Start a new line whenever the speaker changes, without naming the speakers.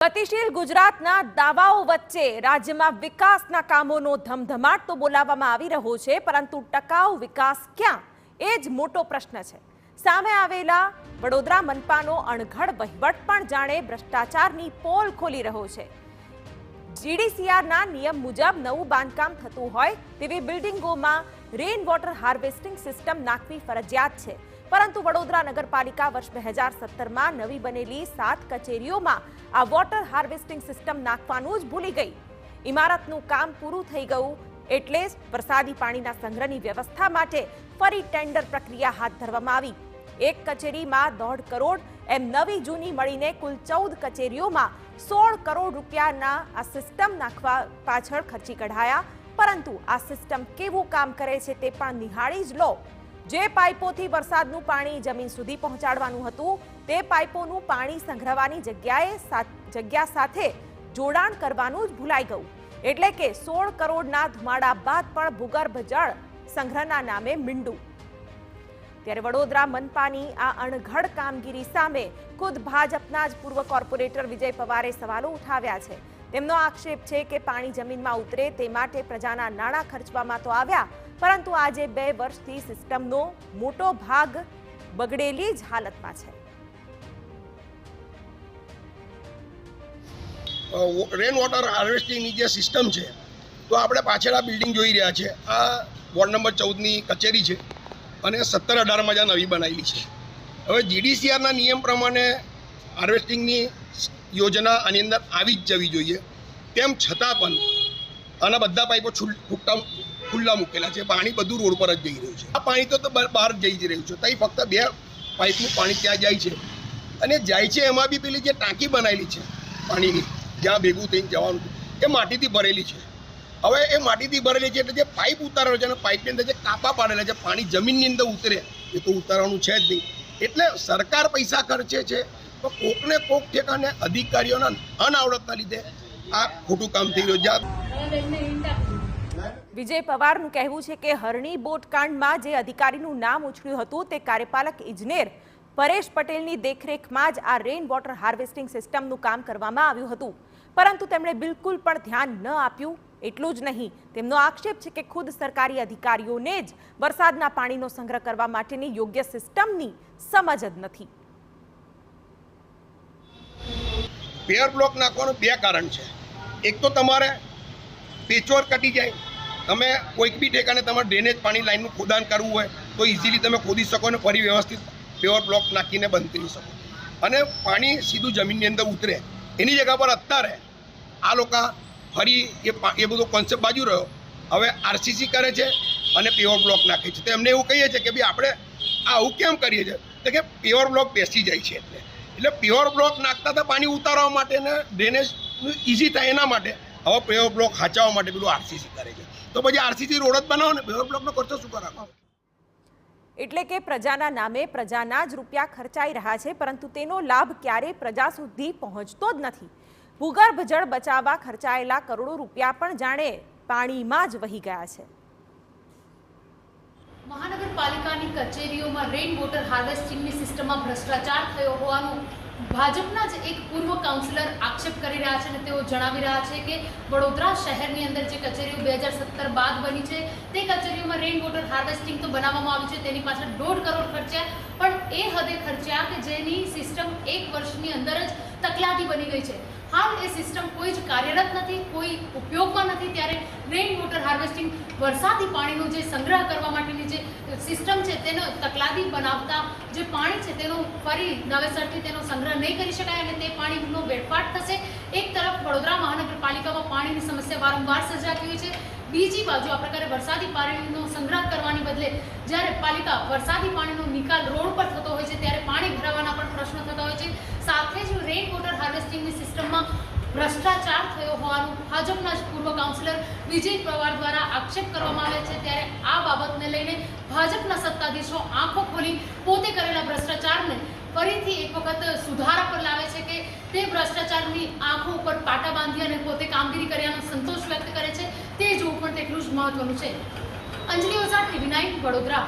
ગતિશીલ ગુજરાતના દાવાઓ વચ્ચે રાજ્યમાં વિકાસના કામોનો ધમધમાટ તો બોલાવવામાં આવી રહ્યો છે, પરંતુ ટકાઉ વિકાસ ક્યાં એ જ મોટો પ્રશ્ન છે. સામે આવેલા વડોદરા મનપાનો અણઘડ વહીવટ પણ જાણે ભ્રષ્ટાચારની પોલ ખોલી રહ્યો છે. જીડીસીઆરના નિયમ મુજબ નવું બાંધકામ થતું હોય તેવી બિલ્ડિંગોમાં રેન વોટર હાર્વેસ્ટિંગ સિસ્ટમ નાખવી ફરજિયાત છે, પરંતુ વડોદરા નગરપાલિકા વર્ષ 2017માં નવી બનેલી 7 કચેરીઓમાં આ વોટર હાર્વેસ્ટિંગ સિસ્ટમ નાખવાનું જ ભૂલી ગઈ. ઇમારતનું કામ પૂરું થઈ ગયું એટલે જ વરસાદી પાણીના સંગ્રહની વ્યવસ્થા માટે ફરી ટેન્ડર પ્રક્રિયા હાથ ધરવામાં આવી. એક કચેરીમાં 1.5 કરોડ એમ નવી જૂની મળીને કુલ 14 કચેરીઓમાં 16 કરોડ રૂપિયાના આ સિસ્ટમ નાખવા પાછળ ખર્ચી કઢાયા, પરંતુ આ સિસ્ટમ કેવું કામ કરે છે તે પણ નિહાળી જ લો. જે પાઇપોથી વરસાદનું પાણી જમીન સુધી પહોંચાડવાનું હતું તે પાઇપોનું પાણી સંગ્રહવાની જગ્યા સાથે જોડાણ કરવાનું જ ભૂલાઈ ગયું. એટલે કે 16 કરોડના ધુમાડા બાદ પણ ભૂગર્ભ જળ સંગ્રહના નામે મીંડું. ત્યારે વડોદરા મનપાની આ અણઘડ કામગીરી સામે ખુદ ભાજપના જ પૂર્વ કોર્પોરેટર વિજય પવારે સવાલો ઉઠાવ્યા છે. તેમનો આક્ષેપ છે કે પાણી જમીનમાં ઉતરે તે માટે પ્રજાના નાણાં ખર્ચવામાં તો આવ્યા, પરંતુ આજે 2 વર્ષથી સિસ્ટમનો મોટો ભાગ બગડેલી જ હાલતમાં છે.
રેન વોટર હાર્વેસ્ટિંગની જે સિસ્ટમ છે, તો આપણે પાછળ આ બિલ્ડિંગ જોઈ રહ્યા છે. આ વોર્ડ નંબર 14ની કચેરી છે અને 17-18માં જ્યાં નવી બનાવેલી છે. હવે જીડીસીઆરના નિયમ પ્રમાણે હાર્વેસ્ટિંગની યોજના આની અંદર આવી જ જવી જોઈએ. તેમ છતાં પણ આના બધા પાઇપો ખુલ્લા મૂકેલા છે. પાણી બધું રોડ પર જ જઈ રહ્યું છે. આ પાણી તો બહાર જઈ જ રહ્યું છે. ત્યાં ફક્ત 2 પાઇપનું પાણી ત્યાં જાય છે, અને જાય છે એમાં બી પેલી જે ટાંકી બનાવેલી છે પાણીની, જ્યાં ભેગું થઈને જવાનું એ માટીથી ભરેલી છે. હવે એ માટીથી ભરેલી છે એટલે જે પાઇપ ઉતારેલો છે અને પાઇપની અંદર જે કાપા પાડેલા છે, પાણી જમીનની અંદર ઉતરે એ તો ઉતારવાનું છે જ નહીં. એટલે સરકાર પૈસા ખર્ચે છે, તો કોકને કોક ઠેકાને અધિકારીઓના અનાવડતના લીધે આ ખોટું કામ થઈ રહ્યું છે.
વિજય પવારનું કહેવું છે કે હરણી બોટકાંડમાં જે અધિકારીનું નામ ઉછળ્યું હતું તે કાર્યપાલક ઇજનેર પરેશ પટેલની દેખરેખમાં જ આ રેન વોટર હાર્વેસ્ટિંગ સિસ્ટમનું કામ કરવામાં આવ્યું હતું, પરંતુ તેમણે બિલકુલ પણ ધ્યાન ન આપ્યું. એટલું જ નહીં, તેમનો આક્ષેપ છે કે ખુદ સરકારી અધિકારીઓને જ વરસાદના પાણીનો સંગ્રહ કરવા માટેની યોગ્ય સિસ્ટમની સમજ જ નથી.
પેવર બ્લોક નાખવાનું 2 કારણ છે. એક તો તમારે પેચવર્ક કટી જાય, તમે કોઈક બી ઠેકાને તમારે ડ્રેનેજ પાણી લાઈનનું ખોદાણ કરવું હોય તો ઇઝીલી તમે ખોદી શકો અને ફરી વ્યવસ્થિત પેવર બ્લોક નાખીને બંધ કરી શકો, અને પાણી સીધું જમીનની અંદર ઉતરે. એની જગ્યા પર અત્યારે આ લોકો ફરી એ બધો કોન્સેપ્ટ બાજુ રહ્યો, હવે આરસીસી કરે છે અને પેવર બ્લોક નાખે છે. તો એમને એવું કહીએ છીએ કે ભાઈ આપણે આવું કેમ કરીએ છીએ, તો કે પેવર બ્લોક બેસી જાય છે. એટલે પેવર બ્લોક નાખતા હતા પાણી ઉતારવા માટે ને ડ્રેનેજનું ઇઝી થાય એના માટે. હવે પેવર બ્લોક હાચવવા માટે પેલું આરસીસી કરે છે. તો પછી આરસીસી રોડ જ બનાવો ને, પેવર બ્લોકનો ખર્ચો શું કરાવો?
એટલે કે પ્રજાના નામે પ્રજાના જ રૂપિયા ખર્ચાઈ રહ્યા છે, પરંતુ તેનો લાભ ક્યારે પ્રજા સુધી પહોંચતો જ નથી. ભૂગર્ભ જળ બચાવવા ખર્ચાયેલા કરોડો રૂપિયા પણ જાણે પાણીમાં જ વહી ગયા છે.
મહાનગરપાલિકાની કચેરીઓમાં રેન વોટર હાર્વેસ્ટિંગની સિસ્ટમમાં ભ્રષ્ટાચાર થયો હોવાનું ભાજપના જ એક પૂર્વ કાઉન્સિલર આક્ષેપ કરી રહ્યા છે, અને તેઓ જણાવી રહ્યા છે કે વડોદરા શહેરની અંદર જે કચેરીઓ 2017 બાદ બની છે તે કચેરીઓમાં રેન વોટર હાર્વેસ્ટિંગ તો બનાવવામાં આવ્યું છે, તેની પાછળ 1.5 કરોડ ખર્ચ્યા, પણ એ હદે ખર્ચ્યા કે જેની સિસ્ટમ 1 વર્ષની અંદર જ તકલાદી બની ગઈ છે. હાલ એ સિસ્ટમ કોઈ જ કાર્યરત નથી, કોઈ ઉપયોગમાં નથી. ત્યારે રેન વોટર હાર્વેસ્ટિંગ વરસાદી પાણીનો જે સંગ્રહ કરવા માટેની જે સિસ્ટમ છે તેનો તકલાદી બનાવતા જે પાણી છે તેનો ફરી નવેસરથી તેનો સંગ્રહ નહીં કરી શકાય અને તે પાણીનો વેડફાટ થશે. એક તરફ વડોદરા મહાનગરપાલિકામાં પાણીની સમસ્યા વારંવાર સર્જાતી હોય છે, બીજી બાજુ આ પ્રકારે વરસાદી પાણીનો સંગ્રહ કરવાની બદલે જ્યારે પાલિકા વરસાદી પાણીનો નિકાલ રોડ પર થતો હોય છે ત્યારે પાણી ભરાવાના પણ પ્રશ્નો થતા હોય છે. સાથે જ રેન વોટર હાર્વેસ્ટિંગની સિસ્ટમમાં ભ્રષ્ટાચાર થયો હોવાનું ભાજપના જ પૂર્વ કાઉન્સિલર વિજય પવાર દ્વારા આક્ષેપ કરવામાં આવે છે. ત્યારે આ બાબતને લઈને ભાજપના સત્તાધીશો આંખો ખોલી પોતે કરેલા ભ્રષ્ટાચારને ફરીથી એક વખત સુધારા પર લાવે છે કે તે ભ્રષ્ટાચારની આંખો ઉપર પાટા બાંધી અને પોતે કામગીરી કર્યાનો સંતોષ વ્યક્ત કરે છે. તે જોવું પણ તેટલું જ મહત્વનું છે. અંજલિ ઓઝા, TV9 વડોદરા.